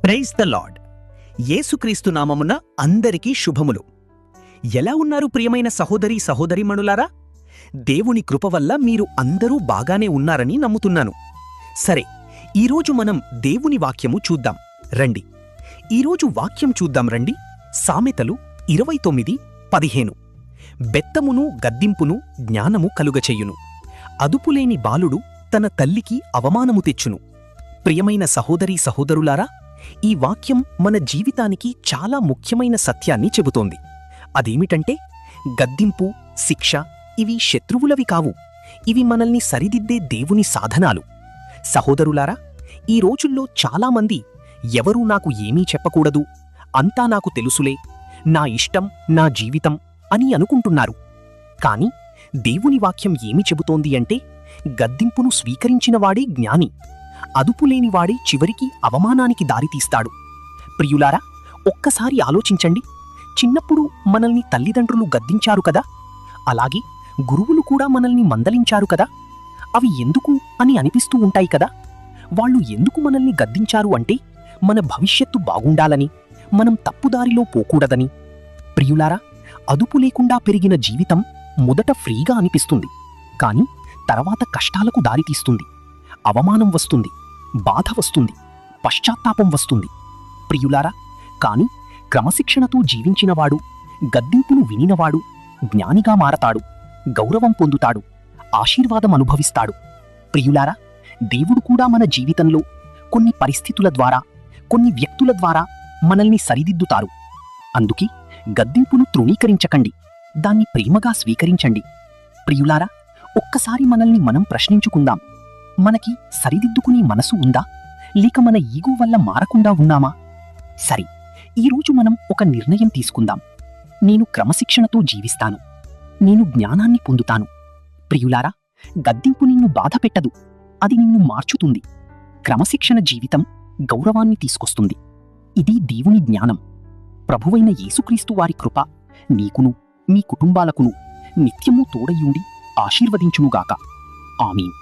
Praise the lord. యేసుక్రీస్తు నామమున అందరికీ శుభములు. ఎలా ఉన్నారు ప్రియమైన సహోదరీ సహోదరీమణులారా? దేవుని కృప వల్ల మీరు అందరూ బాగానే ఉన్నారని నమ్ముతున్నాను. సరే, ఈరోజు మనం దేవుని వాక్యము చూద్దాం రండి. ఈరోజు వాక్యం చూద్దాం రండి. సామెతలు 29:15. బెత్తమును గద్దింపును జ్ఞానము కలుగచెయ్యును. అదుపులేని బాలుడు తన తల్లికి అవమానము తెచ్చును. ప్రియమైన సహోదరీ సహోదరులారా, ఈ వాక్యం మన జీవితానికి చాలా ముఖ్యమైన సత్యాన్ని చెబుతోంది. అదేమిటంటే, గద్దింపు, శిక్ష ఇవి శత్రువులవి కావు. ఇవి మనల్ని సరిదిద్దే దేవుని సాధనాలు. సహోదరులారా, ఈ రోజుల్లో చాలామంది ఎవరూ నాకు ఏమీ చెప్పకూడదు, అంతా నాకు తెలుసులే, నా ఇష్టం, నా జీవితం అని అనుకుంటున్నారు. కాని దేవుని వాక్యం ఏమి చెబుతోంది అంటే, గద్దింపును స్వీకరించినవాడే జ్ఞాని. అదుపులేనివాడే చివరికి అవమానానికి దారితీస్తాడు. ప్రియులారా, ఒక్కసారి ఆలోచించండి. చిన్నప్పుడు మనల్ని తల్లిదండ్రులు గద్దించారు కదా, అలాగే గురువులు కూడా మనల్ని మందలించారు కదా. అవి ఎందుకు అని అనిపిస్తూ ఉంటాయి కదా. వాళ్ళు ఎందుకు మనల్ని గద్దించారు అంటే, మన భవిష్యత్తు బాగుండాలని, మనం తప్పుదారిలో పోకూడదని. ప్రియులారా, అదుపు లేకుండా పెరిగిన జీవితం మొదట ఫ్రీగా అనిపిస్తుంది, కాని తర్వాత కష్టాలకు దారితీస్తుంది. అవమానం వస్తుంది, బాధ వస్తుంది, పశ్చాత్తాపం వస్తుంది. ప్రియులారా, కాని క్రమశిక్షణతో జీవించినవాడు, గద్దింపును వినినవాడు జ్ఞానిగా మారతాడు, గౌరవం పొందుతాడు, ఆశీర్వాదం అనుభవిస్తాడు. ప్రియులారా, దేవుడు కూడా మన జీవితంలో కొన్ని పరిస్థితుల ద్వారా, కొన్ని వ్యక్తుల ద్వారా మనల్ని సరిదిద్దుతారు. అందుకే గద్దింపును తృణీకరించకండి, దాన్ని ప్రేమగా స్వీకరించండి. ప్రియులారా, ఒక్కసారి మనల్ని మనం ప్రశ్నించుకుందాం. మనకి సరిదిద్దుకునే మనసు ఉందా, లేక మన ఈగో వల్ల మారకుండా ఉన్నామా? సరే, ఈరోజు మనం ఒక నిర్ణయం తీసుకుందాం. నేను క్రమశిక్షణతో జీవిస్తాను, నేను జ్ఞానాన్ని పొందుతాను. ప్రియులారా, గద్దింపు నిన్ను బాధ పెట్టదు, అది నిన్ను మార్చుతుంది. క్రమశిక్షణ జీవితం గౌరవాన్ని తీసుకొస్తుంది. ఇది దేవుని జ్ఞానం. ప్రభువైన యేసుక్రీస్తు వారి కృప నీకును, మీ కుటుంబాలకును నిత్యము తోడయుండి ఆశీర్వదించునుగాక. ఆమీన్.